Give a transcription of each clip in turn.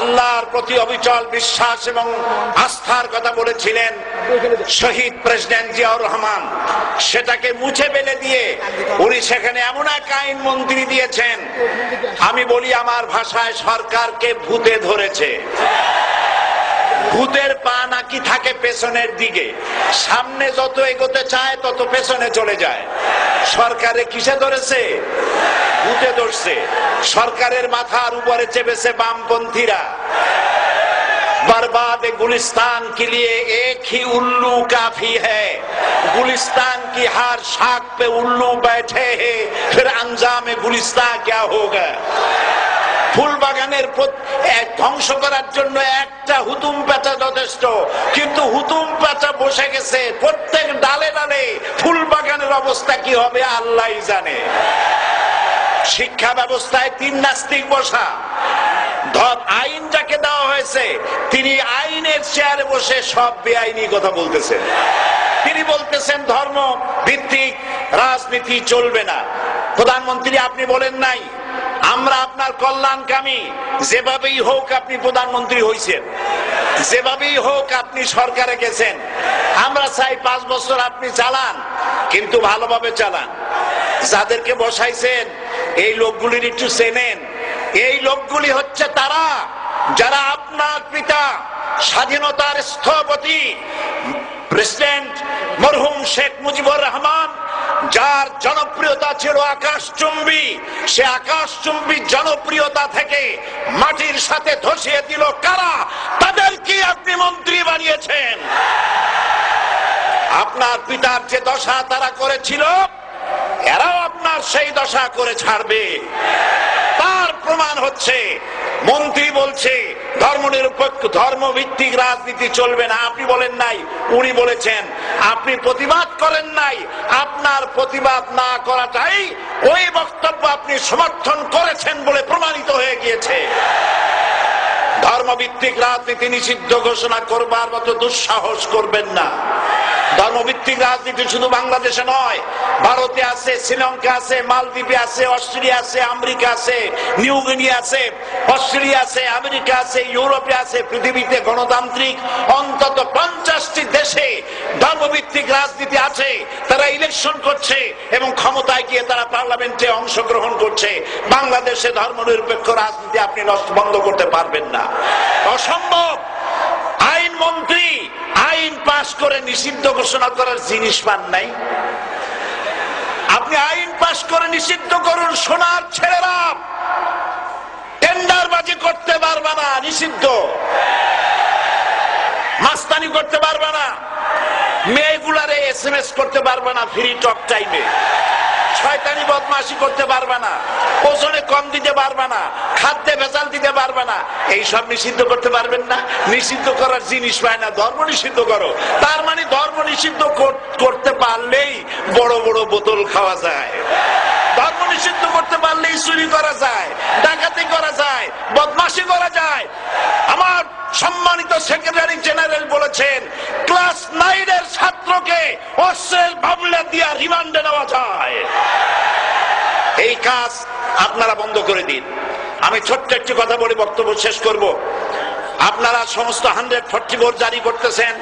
আল্লাহর প্রতি অবিচল বিশ্বাস এবং আস্থার কথা বলেছিলেন শহীদ প্রেসিডেন্ট জিয়াউর রহমান, সেটাকে মুছে ফেলে দিয়ে উনি সেখানে এমন এক আইন মন্ত্রী দিয়েছেন, আমি বলি আমার ভাষায় সরকারকে ভূতে ধরেছে। ভূতের পা নাকি থাকে পেছনের দিকে, সামনে যত এগোতে চায় তত পেছনে চলে যায়। সরকারে কিসে ধরেছে? ভূতে ধরছে। সরকারের মাথার উপরে চেপেছে বামপন্থীরা। बर्बाद गुलिस्तान के लिए एक ही उल्लू काफी है, गुलिस्तान की हर शाख पे उल्लू बैठे हैं, फिर अंजाम गुलिस्तान क्या होगा। ফুল বাগানের ধ্বংস করার জন্য একটা হুতুম পেঁচা যথেষ্ট, কিন্তু হুতুম পেঁচা বসে গেছে প্রত্যেক ডালে ডালে। ফুল বাগানের অবস্থা কি হবে আল্লাহই জানে। শিক্ষা ব্যবস্থায় তিন নাস্তিক বসা। আইন যাকে দেওয়া হয়েছে তিনি আইনের চেয়ারে বসে সব বেআইনি কথা বলতেছেন। তিনি বলতেছেন ধর্ম ভিত্তিক রাজনীতি চলবে না। প্রধানমন্ত্রী আপনি বলেন নাই আমরা আপনার কল্যাণকামী, যেভাবেই হোক আপনি প্রধানমন্ত্রী হয়েছেন, যেভাবেই হোক আপনি সরকারে গেছেন, আমরা চাই 5 বছর আপনি চালান, কিন্তু ভালোভাবে চালান। যাদেরকে বসাইছেন এই লোকগুলির একটু চেনেন। এই লোকগুলি হচ্ছে তারা যারা আপনার পিতা স্বাধীনতার স্থপতি প্রেসিডেন্ট মরহুম শেখ মুজিবুর রহমান, যার জনপ্রিয়তা ছিল আকাশচুম্বী, সে আকাশচুম্বী জনপ্রিয়তা থেকে মাটির সাথে ধসিয়ে দিল কারা? তাদেরকে আপনি মন্ত্রী বানিয়েছেন। আপনার পিতার যে দশা তারা করেছিল, এরাও আপনার সেই দশা করে ছাড়বে। তার প্রমাণ হচ্ছে মন্ত্রী বলছে ধর্মনিরপেক্ষ ধর্মভিত্তিক রাজনীতি চলবে না। আপনি বলেন নাই, উনি বলেছেন। আপনি প্রতিবাদ করেন নাই। আপনার প্রতিবাদ না করাটাই ওই বক্তব্য আপনি সমর্থন করেছেন বলে প্রমাণিত হয়ে গিয়েছে। ধর্মভিত্তিক রাজনীতি নিষিদ্ধ ঘোষণা করবার মতো দুঃসাহস করবেন না। ধর্মভিত্তিক রাজনীতি শুধু বাংলাদেশে নয়, ভারতে আছে, শ্রীলঙ্কা আছে, মালদ্বীপে আছে, অস্ট্রেলিয়া আছে, আমেরিকা আছে, নিউ গিনি আছে, অস্ট্রেলিয়া আছে, আমেরিকা আছে, ইউরোপে আছে। পৃথিবীতে গণতান্ত্রিক অন্তত 50টি দেশে ধর্মভিত্তিক রাজনীতি আছে। তারা ইলেকশন করছে এবং ক্ষমতায় গিয়ে তারা পার্লামেন্টে অংশগ্রহণ করছে। বাংলাদেশে ধর্মনিরপেক্ষ রাজনীতি আপনি বন্ধ করতে পারবেন না, অসম্ভব। আইন মন্ত্রী আইন পাশ করে নিষিদ্ধ ঘোষণা করার জিনিস পান নাই। আপনি আইন পাশ করে নিষিদ্ধ করুন, সোনার ছেলেরা টেন্ডারবাজি করতে পারবে না, নিষিদ্ধ। মাস্তানি করতে পারবে না, মেয়েগুলারে SMS করতে পারবে না ফ্রি টক টাইমে, শয়তানি বদমাশি করতে পারবে না, ওজনে কম দিতে পারবে না, খাদ্যে ভেজাল দিতে পারবে না। এইসব নিষিদ্ধ করতে পারবেন না। নিষিদ্ধ করার জিনিস পায় না, ধর্ম নিষিদ্ধ করো। তার মানে ধর্ম নিষিদ্ধ করতে পারলেই বড় বড় বোতল খাওয়া যায়। ধর্ম নিষিদ্ধ করতে পারলেই চুরি করা যায়, ডাকাতি করা যায়, বদমাশি করা যায়। আমার সম্মানিত সেক্রেটারি জেনারেল বলেছেন ক্লাস 9 এর ছাত্রকে অস্ত্রের মামলা দিয়ে রিমান্ডে নেওয়া যায়। এই কাজ আপনারা বন্ধ করে দিন। আমি ছোট্ট একটি কথা বলে বক্তব্য শেষ করব। আপনারা সমস্ত 144 জারি করতেছেন,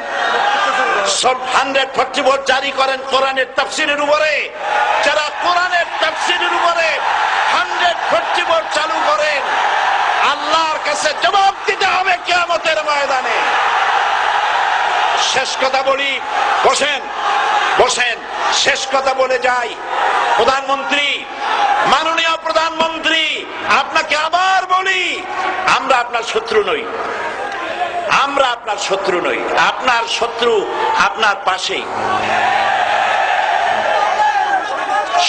সব 144 জারি করেন কোরআনের তাফসীরের উপরে। যারা কোরআনের তাফসীরের উপরে 144 চালু করেন, আল্লাহর কাছে জবাব দিতে হবে কিয়ামতের ময়দানে। শেষ কথা বলি, বসেন বসেন, শেষ কথা বলে যাই। প্রধানমন্ত্রী, মাননীয় প্রধানমন্ত্রী, আপনাকে আবার বলি, আমরা আপনার শত্রু নই। আমরা আপনার শত্রু নই। আপনার শত্রু আপনার পাশেই।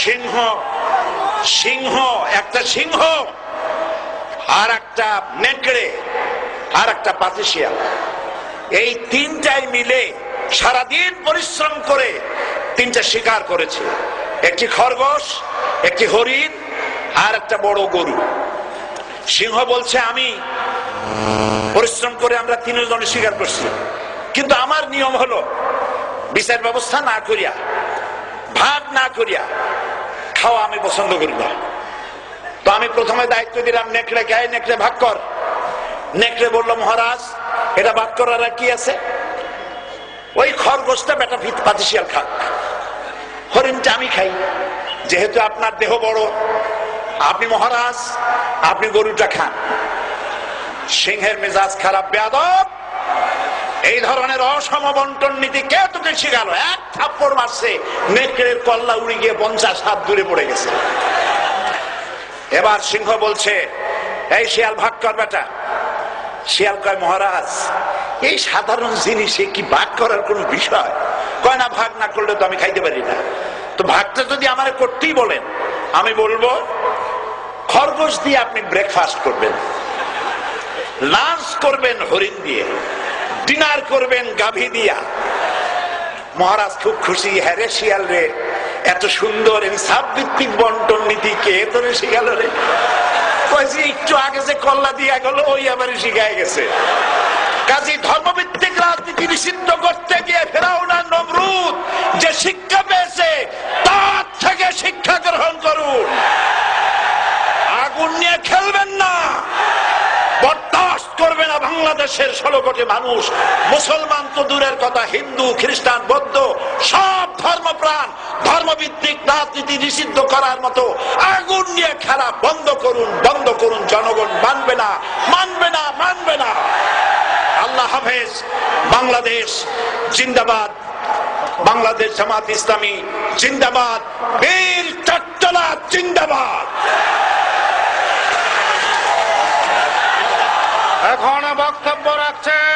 সিংহ, সিংহ, একটা সিংহ আর একটা নেকড়ে আর একটা পাতিশিয়াল, এই তিনটাই মিলে সারাদিন পরিশ্রম করে তিনটা শিকার করেছে। একটি খরগোশ, একটি হরিণ আর একটা বড় গরু। সিংহ বলছে আমি পরিশ্রম করে আমরা তিনজনে শিকার করছি, কিন্তু আমার নিয়ম হলো বিচার ব্যবস্থা না করিয়া, ভাগ না করিয়া খাওয়া আমি পছন্দ করি না। তো আমি প্রথমে দায়িত্ব দিলাম নেকড়েকে, নেকড়ে ভাগ কর। নেকড়ে বলল, মহারাজ এটা বাদ করার আর কি আছে, ওই খরগোশটা বেটা পাতিশিয়াল খাক, হরিণটা আমি খাই, যেহেতু আপনার দেহ বড়, আপনি মহারাজ, আপনি গরুটা খান। সিংহের মেজাজ খারাপ, বেয়াদব, এই ধরনের অসম বন্টন নীতি কে তোকে শিখালো? এক থাপ্পড় মারছে, নেকড়ের কল্লা উড়ে গিয়ে 50 হাত দূরে পড়ে গেছে। এবার সিংহ বলছে, এই শিয়াল ভাগ কর বেটা। শিয়াল কয়, মহারাজ এই সাধারণ জিনিসে কি ভাগ করার কোন বিষয়? কয় না, ভাগ না করলে তো আমি খাইতে পারি না। তো ভাগটা যদি আমার করতেই বলেন, আমি বলবো খরগোশ দিয়ে আপনি ব্রেকফাস্ট করবেন, লাঞ্চ করবেন হরিণ দিয়ে, ডিনার করবেন গাভী দিয়া। মহারাজ খুব খুশি, হ্যাঁ রে শিয়াল রে, এত সুন্দর ইনসাফ ভিত্তিক বন্টন নীতি কে তোরে শিখালো রে? একটু আগে যে কল্লা দিয়া গেল ওই আবার শিখায় গেছে। কাজী ধর্মভিত্তিক রাজনীতি নিষিদ্ধ করতে গিয়ে ফেরাউন আর নমরুদ যে শিক্ষা পেয়েছে তার থেকে শিক্ষা গ্রহণ করুন। আগুন নিয়ে খেলবেন না, বরদাস্ত করবে না বাংলাদেশের 16 কোটি মানুষ। মুসলমান তো দূরের কথা, হিন্দু, খ্রিস্টান, বৌদ্ধ সব ধর্মপ্রাণ ধর্মভিত্তিক রাজনীতি নিষিদ্ধ করার মতো আগুন নিয়ে খেলা বন্ধ করুন, বন্ধ করুন। জনগণ মানবে না, মানবে না, মানবে না। আল্লাহ হাফেজ। বাংলাদেশ জিন্দাবাদ, বাংলাদেশ জামাত ইসলামী জিন্দাবাদ, বীর চট্টলা জিন্দাবাদ। এখন বক্তব্য রাখছেন